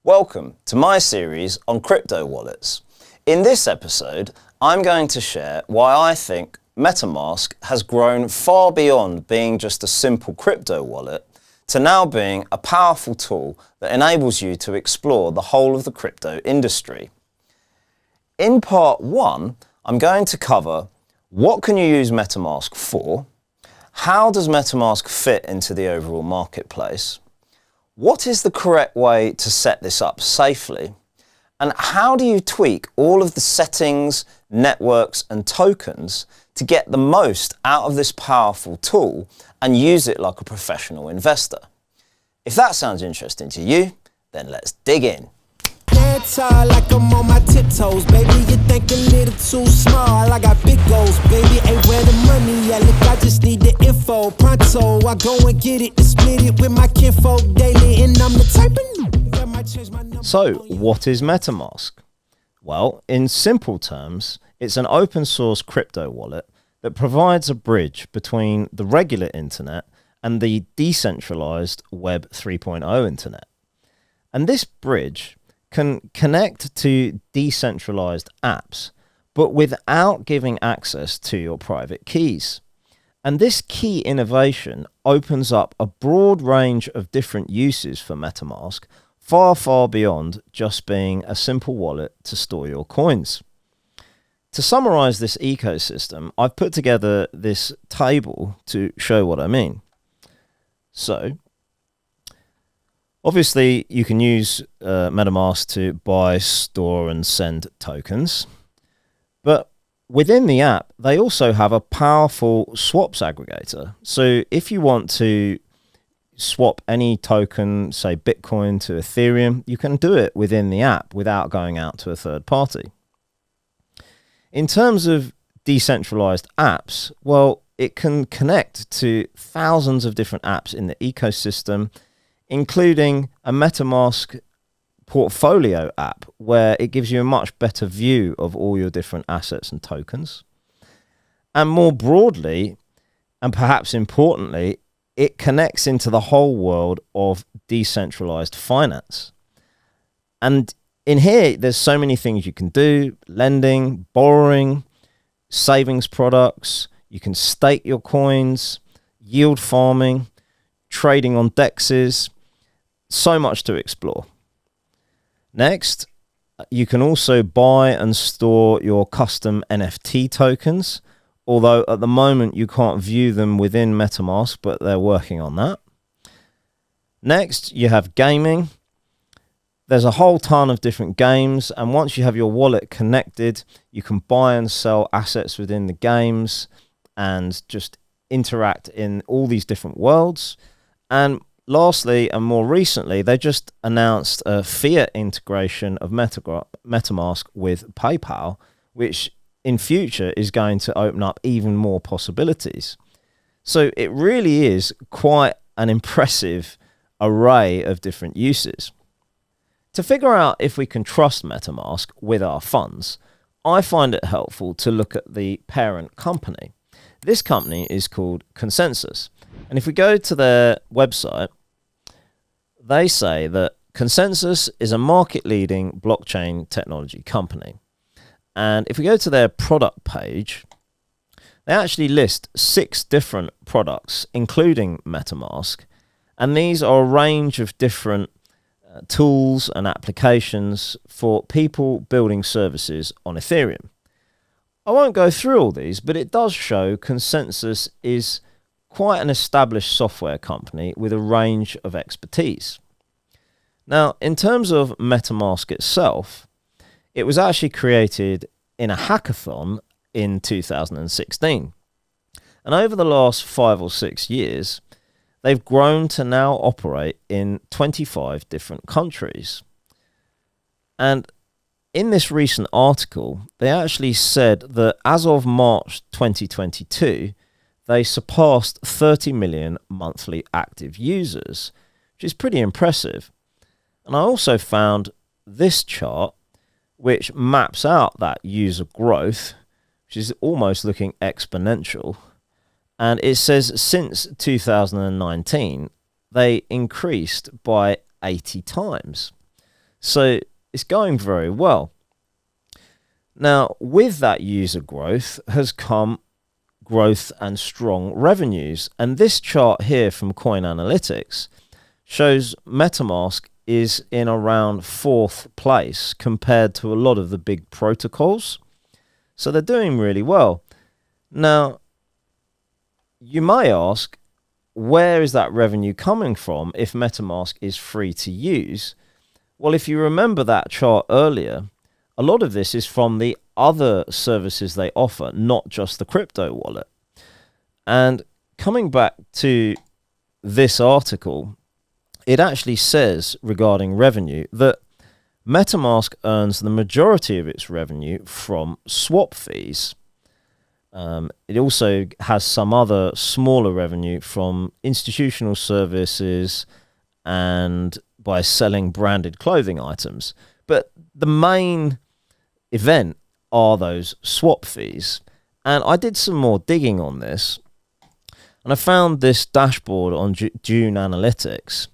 Welcome to my series on crypto wallets. In this episode, I'm going to share why I think Metamask has grown far beyond being just a simple crypto wallet to now being a powerful tool that enables you to explore the whole of the crypto industry. In part 1, I'm going to cover what can you use Metamask for, how does Metamask fit into the overall marketplace, what is the correct way to set this up safely, and how do you tweak all of the settings, networks and tokens to get the most out of this powerful tool and use it like a professional investor. If that sounds interesting to you, then let's dig in. Like I'm on my tiptoes, baby. You think a little too small. I got big goals, baby. Ain't where the money at. Look, I just need the info. Pronto, I go and get it and split it with my kinfolk daily. And I'm the type that might change my number. So, what is Metamask? Well, in simple terms, it's an open source crypto wallet that provides a bridge between the regular internet and the decentralized Web 3.0 internet. And this bridge can connect to decentralized apps, but without giving access to your private keys. And this key innovation opens up a broad range of different uses for Metamask, far, far beyond just being a simple wallet to store your coins. To summarize this ecosystem, I've put together this table to show what I mean. So, obviously, you can use Metamask to buy, store, and send tokens. But within the app, they also have a powerful swaps aggregator. So if you want to swap any token, say Bitcoin to Ethereum, you can do it within the app without going out to a third party. In terms of decentralized apps, well, it can connect to thousands of different apps in the ecosystem, including a Metamask portfolio app where it gives you a much better view of all your different assets and tokens. And more broadly, and perhaps importantly, it connects into the whole world of decentralized finance. And in here, there's so many things you can do: lending, borrowing, savings products. You can stake your coins, yield farming, trading on dexes. So much to explore. Next, you can also buy and store your custom NFT tokens, although at the moment you can't view them within Metamask, but they're working on that. Next, you have gaming. There's a whole ton of different games, and once you have your wallet connected, you can buy and sell assets within the games and just interact in all these different worlds. And lastly, and more recently, they just announced a fiat integration of Metamask with PayPal, which in future is going to open up even more possibilities. So it really is quite an impressive array of different uses. To figure out if we can trust Metamask with our funds, I find it helpful to look at the parent company. This company is called Consensys. And if we go to their website, they say that Consensys is a market-leading blockchain technology company. And if we go to their product page, they actually list 6 different products, including Metamask. And these are a range of different tools and applications for people building services on Ethereum. I won't go through all these, but it does show Consensys is quite an established software company with a range of expertise. Now, in terms of Metamask itself, it was actually created in a hackathon in 2016. And over the last 5 or 6 years, they've grown to now operate in 25 different countries. And in this recent article, they actually said that as of March 2022, they surpassed 30 million monthly active users, which is pretty impressive. And I also found this chart, which maps out that user growth, which is almost looking exponential. And it says since 2019, they increased by 80 times. So it's going very well. Now, with that user growth has come growth and strong revenues. And this chart here from Coin Analytics shows MetaMask is in around 4th place compared to a lot of the big protocols. So they're doing really well. Now, you may ask, where is that revenue coming from if MetaMask is free to use? Well, if you remember that chart earlier, a lot of this is from the other services they offer, not just the crypto wallet. And coming back to this article, it actually says regarding revenue that MetaMask earns the majority of its revenue from swap fees. It also has some other smaller revenue from institutional services and by selling branded clothing items. But the main event are those swap fees. And I did some more digging on this, and I found this dashboard on June Analytics,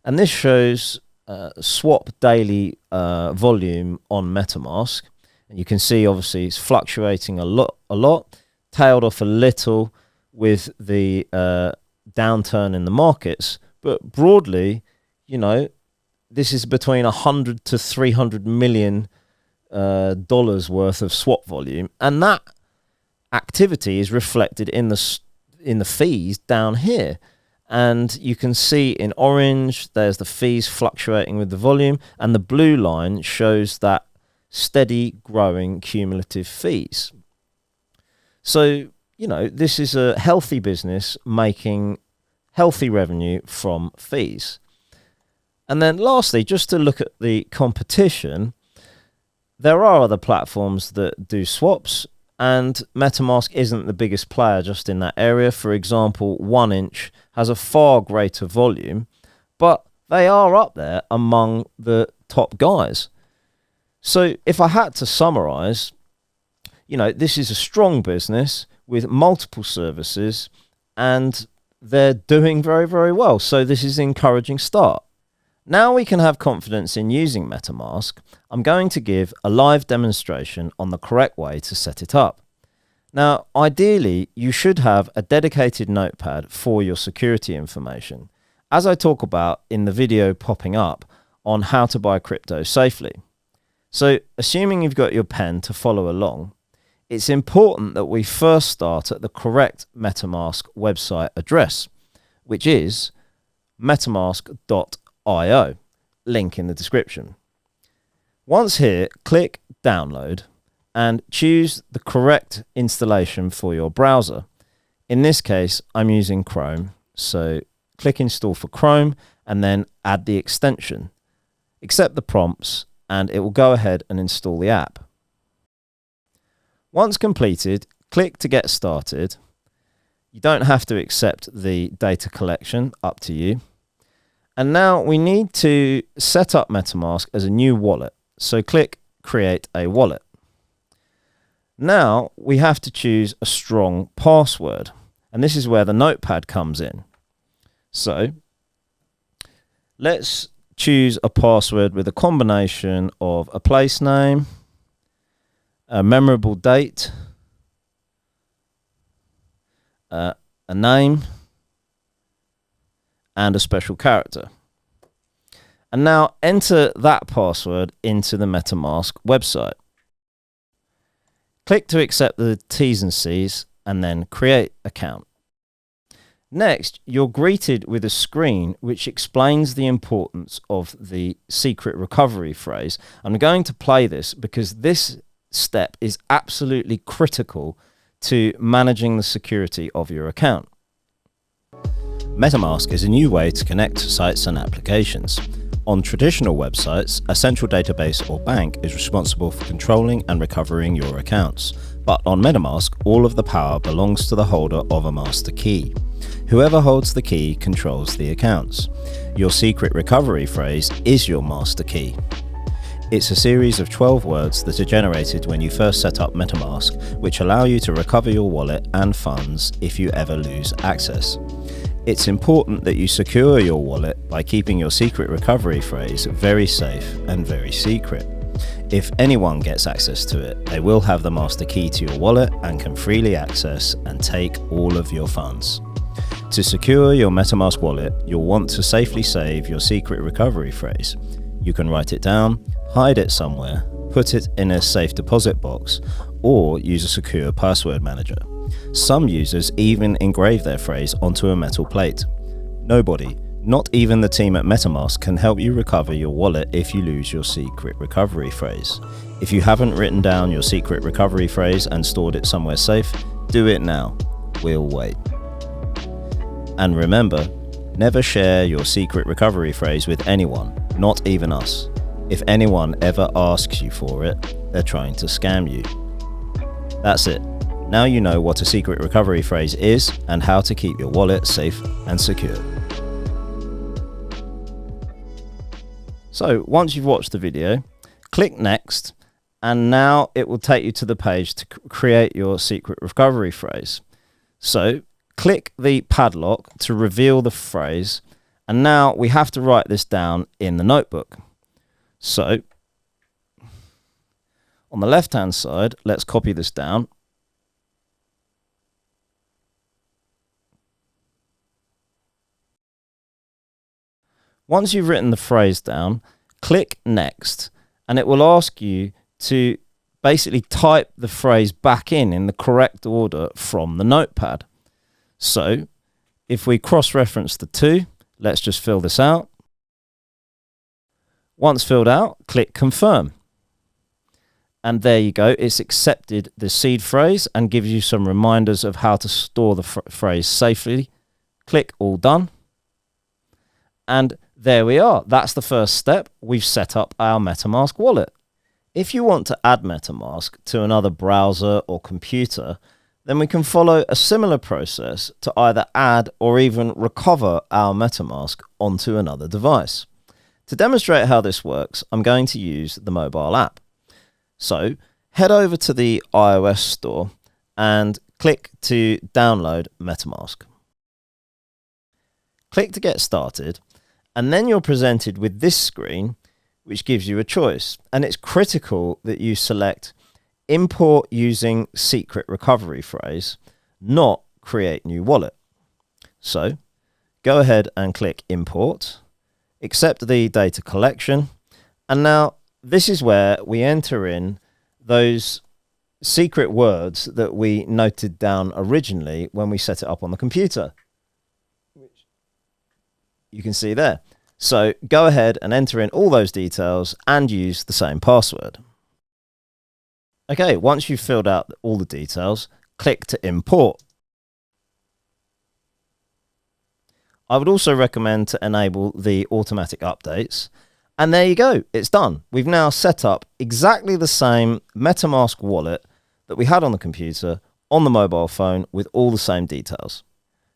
and this shows swap daily volume on MetaMask. And you can see obviously it's fluctuating a lot, tailed off a little with the downturn in the markets, but broadly, you know, this is between 100 to 300 million dollars worth of swap volume, and that activity is reflected in the fees down here. And you can see in orange there's the fees fluctuating with the volume, and the blue line shows that steady growing cumulative fees. So, you know, this is a healthy business making healthy revenue from fees. And then lastly, just to look at the competition, there are other platforms that do swaps, and MetaMask isn't the biggest player just in that area. For example, 1inch has a far greater volume, but they are up there among the top guys. So if I had to summarize, you know, this is a strong business with multiple services, and they're doing very, very well. So this is an encouraging start. Now we can have confidence in using MetaMask. I'm going to give a live demonstration on the correct way to set it up. Now, ideally, you should have a dedicated notepad for your security information, as I talk about in the video popping up on how to buy crypto safely. So, assuming you've got your pen to follow along, it's important that we first start at the correct MetaMask website address, which is metamask.io, link in the description. Once here, click download and choose the correct installation for your browser. In this case, I'm using Chrome, so click install for Chrome and then add the extension. Accept the prompts and it will go ahead and install the app. Once completed, click to get started. You don't have to accept the data collection, up to you. And now we need to set up MetaMask as a new wallet. So click create a wallet. Now we have to choose a strong password. And this is where the notepad comes in. So let's choose a password with a combination of a place name, a memorable date, a name, and a special character. And now enter that password into the MetaMask website. Click to accept the T's and C's and then create account. Next, you're greeted with a screen which explains the importance of the secret recovery phrase. I'm going to play this because this step is absolutely critical to managing the security of your account. MetaMask is a new way to connect sites and applications. On traditional websites, a central database or bank is responsible for controlling and recovering your accounts. But on MetaMask, all of the power belongs to the holder of a master key. Whoever holds the key controls the accounts. Your secret recovery phrase is your master key. It's a series of 12 words that are generated when you first set up MetaMask, which allow you to recover your wallet and funds if you ever lose access. It's important that you secure your wallet by keeping your secret recovery phrase very safe and very secret. If anyone gets access to it, they will have the master key to your wallet and can freely access and take all of your funds. To secure your Metamask wallet, you'll want to safely save your secret recovery phrase. You can write it down, hide it somewhere, put it in a safe deposit box, or use a secure password manager. Some users even engrave their phrase onto a metal plate. Nobody, not even the team at Metamask, can help you recover your wallet if you lose your secret recovery phrase. If you haven't written down your secret recovery phrase and stored it somewhere safe, do it now. We'll wait. And remember, never share your secret recovery phrase with anyone, not even us. If anyone ever asks you for it, they're trying to scam you. That's it. Now you know what a secret recovery phrase is and how to keep your wallet safe and secure. So once you've watched the video, click next, and now it will take you to the page to create your secret recovery phrase. So click the padlock to reveal the phrase, and now we have to write this down in the notebook. So on the left hand side, let's copy this down. Once you've written the phrase down, click next, and it will ask you to basically type the phrase back in the correct order from the notepad. So if we cross-reference the two, let's just fill this out. Once filled out, click confirm. And there you go, it's accepted the seed phrase and gives you some reminders of how to store the phrase safely. Click all done. And there we are. That's the first step. We've set up our Metamask wallet. If you want to add Metamask to another browser or computer, then we can follow a similar process to either add or even recover our Metamask onto another device. To demonstrate how this works, I'm going to use the mobile app. So head over to the iOS store and click to download Metamask. Click to get started, and then you're presented with this screen, which gives you a choice. And it's critical that you select import using secret recovery phrase, not create new wallet. So go ahead and click import, accept the data collection, and now this is where we enter in those secret words that we noted down originally when we set it up on the computer, which you can see there. So go ahead and enter in all those details and use the same password. Okay, once you've filled out all the details, click to import. I would also recommend to enable the automatic updates. And there you go, it's done. We've now set up exactly the same Metamask wallet that we had on the computer, on the mobile phone, with all the same details.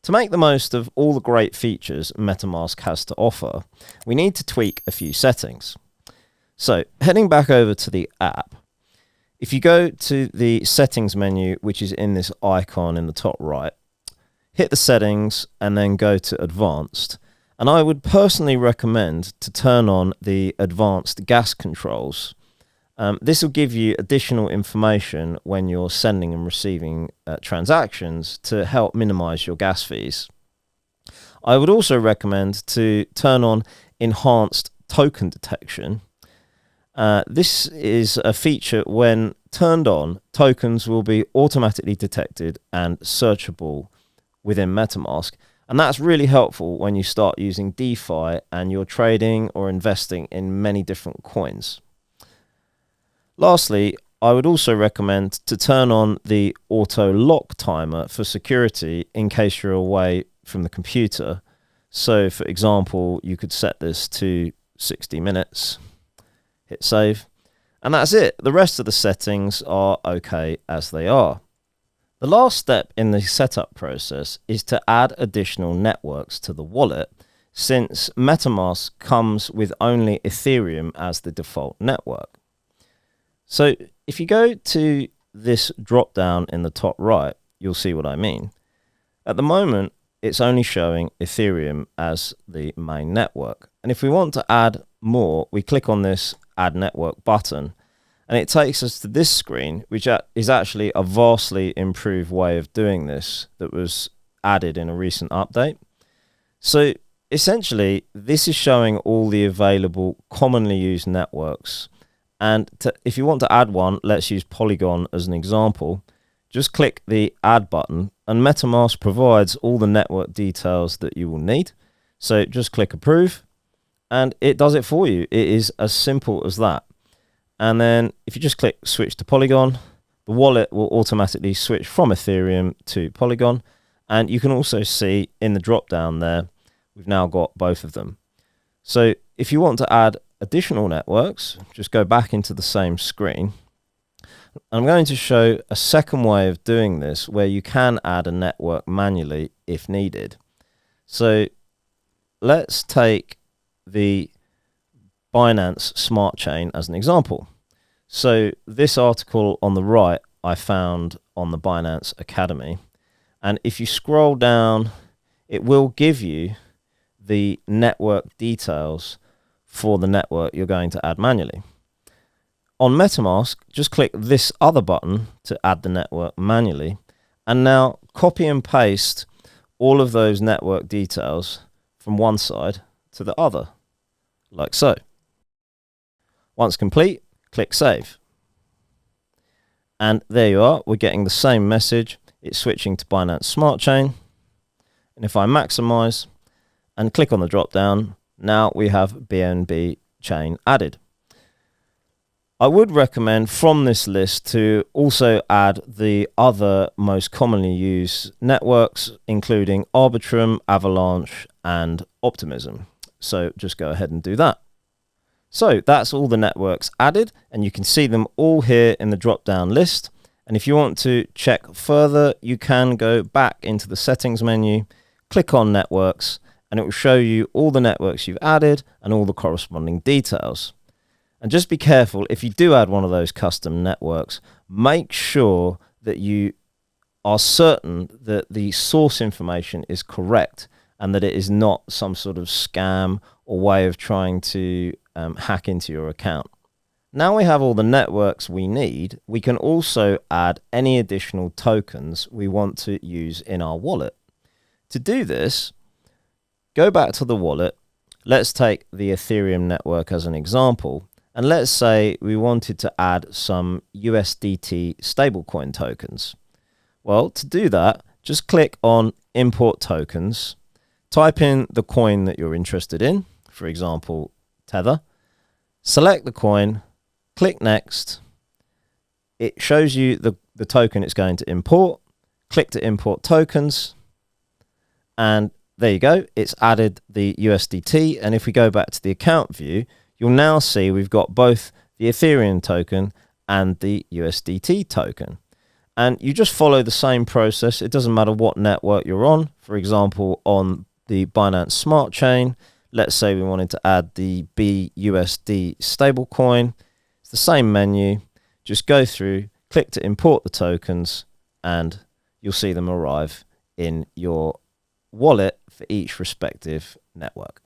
To make the most of all the great features Metamask has to offer, we need to tweak a few settings. So heading back over to the app, if you go to the settings menu, which is in this icon in the top right, hit the settings and then go to advanced. And I would personally recommend to turn on the advanced gas controls. This will give you additional information when you're sending and receiving transactions to help minimize your gas fees. I would also recommend to turn on enhanced token detection. This is a feature when turned on, tokens will be automatically detected and searchable within Metamask. And that's really helpful when you start using DeFi and you're trading or investing in many different coins. Lastly, I would also recommend to turn on the auto lock timer for security in case you're away from the computer. So for example, you could set this to 60 minutes, hit save, and that's it. The rest of the settings are okay as they are. The last step in the setup process is to add additional networks to the wallet, since Metamask comes with only Ethereum as the default network. So if you go to this drop down in the top right, you'll see what I mean. At the moment, it's only showing Ethereum as the main network. And if we want to add more, we click on this Add Network button, and it takes us to this screen, which is actually a vastly improved way of doing this that was added in a recent update. So essentially, this is showing all the available commonly used networks. And if you want to add one, let's use Polygon as an example. Just click the Add button, and MetaMask provides all the network details that you will need. So just click Approve, and it does it for you. It is as simple as that. And then if you just click Switch to Polygon, the wallet will automatically switch from Ethereum to Polygon. And you can also see in the drop down there, we've now got both of them. So if you want to add additional networks, just go back into the same screen. I'm going to show a second way of doing this where you can add a network manually if needed. So let's take the Binance Smart Chain as an example. So this article on the right I found on the Binance Academy. And if you scroll down, it will give you the network details for the network you're going to add manually. On MetaMask, just click this other button to add the network manually, and now copy and paste all of those network details from one side to the other, like so. Once complete, click Save. And there you are, we're getting the same message. It's switching to Binance Smart Chain. And if I maximize and click on the drop down, now we have BNB chain added. I would recommend from this list to also add the other most commonly used networks, including Arbitrum, Avalanche, and Optimism. So just go ahead and do that. So that's all the networks added, and you can see them all here in the drop-down list. And if you want to check further, you can go back into the settings menu, click on networks, and it will show you all the networks you've added and all the corresponding details. And just be careful, if you do add one of those custom networks, make sure that you are certain that the source information is correct and that it is not some sort of scam or way of trying to hack into your account. Now we have all the networks we need, we can also add any additional tokens we want to use in our wallet. To do this, go back to the wallet. Let's take the Ethereum network as an example. And let's say we wanted to add some USDT stablecoin tokens. Well, to do that, just click on Import Tokens, type in the coin that you're interested in, for example, Tether, select the coin, click Next. It shows you the token it's going to import. Click to Import Tokens, and there you go. It's added the USDT, and if we go back to the account view, you'll now see we've got both the Ethereum token and the USDT token. And you just follow the same process. It doesn't matter what network you're on. For example, on the Binance Smart Chain, let's say we wanted to add the BUSD stablecoin. It's the same menu. Just go through, click to import the tokens, and you'll see them arrive in your wallet for each respective network.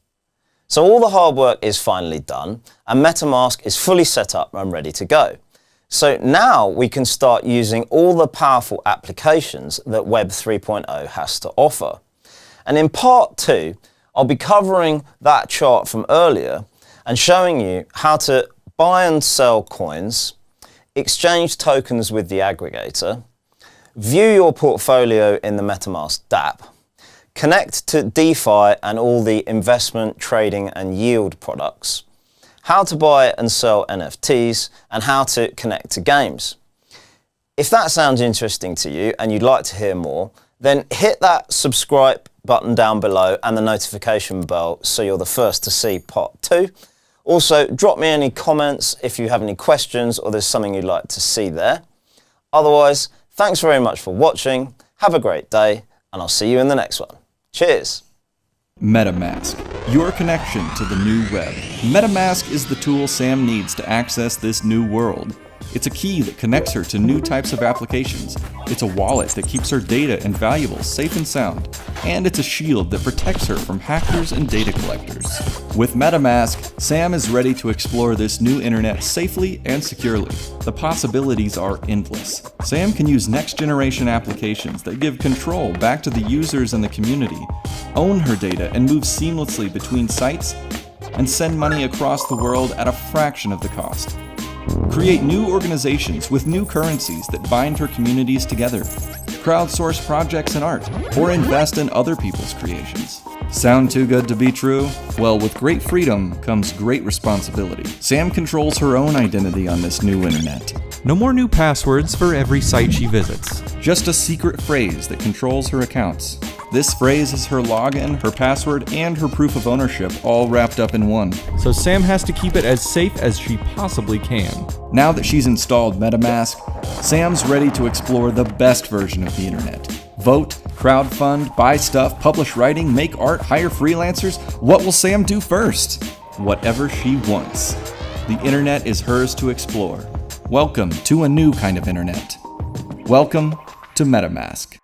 So all the hard work is finally done, and MetaMask is fully set up and ready to go. So now we can start using all the powerful applications that Web 3.0 has to offer. And in part 2, I'll be covering that chart from earlier and showing you how to buy and sell coins, exchange tokens with the aggregator, view your portfolio in the MetaMask dApp, connect to DeFi and all the investment, trading and yield products, how to buy and sell NFTs, and how to connect to games. If that sounds interesting to you and you'd like to hear more, then hit that subscribe button down below and the notification bell so you're the first to see part 2. Also, drop me any comments if you have any questions or there's something you'd like to see there. Otherwise, thanks very much for watching, have a great day, and I'll see you in the next one. Cheers! Metamask, your connection to the new web. Metamask is the tool Sam needs to access this new world. It's a key that connects her to new types of applications. It's a wallet that keeps her data and valuables safe and sound. And it's a shield that protects her from hackers and data collectors. With MetaMask, Sam is ready to explore this new internet safely and securely. The possibilities are endless. Sam can use next-generation applications that give control back to the users and the community, own her data and move seamlessly between sites, and send money across the world at a fraction of the cost. Create new organizations with new currencies that bind her communities together. Crowdsource projects and art, or invest in other people's creations. Sound too good to be true? Well, with great freedom comes great responsibility. Sam controls her own identity on this new internet. No more new passwords for every site she visits. Just a secret phrase that controls her accounts. This phrase is her login, her password, and her proof of ownership all wrapped up in one. So Sam has to keep it as safe as she possibly can. Now that she's installed MetaMask, Sam's ready to explore the best version of the internet. Vote, crowdfund, buy stuff, publish writing, make art, hire freelancers. What will Sam do first? Whatever she wants. The internet is hers to explore. Welcome to a new kind of internet. Welcome to MetaMask.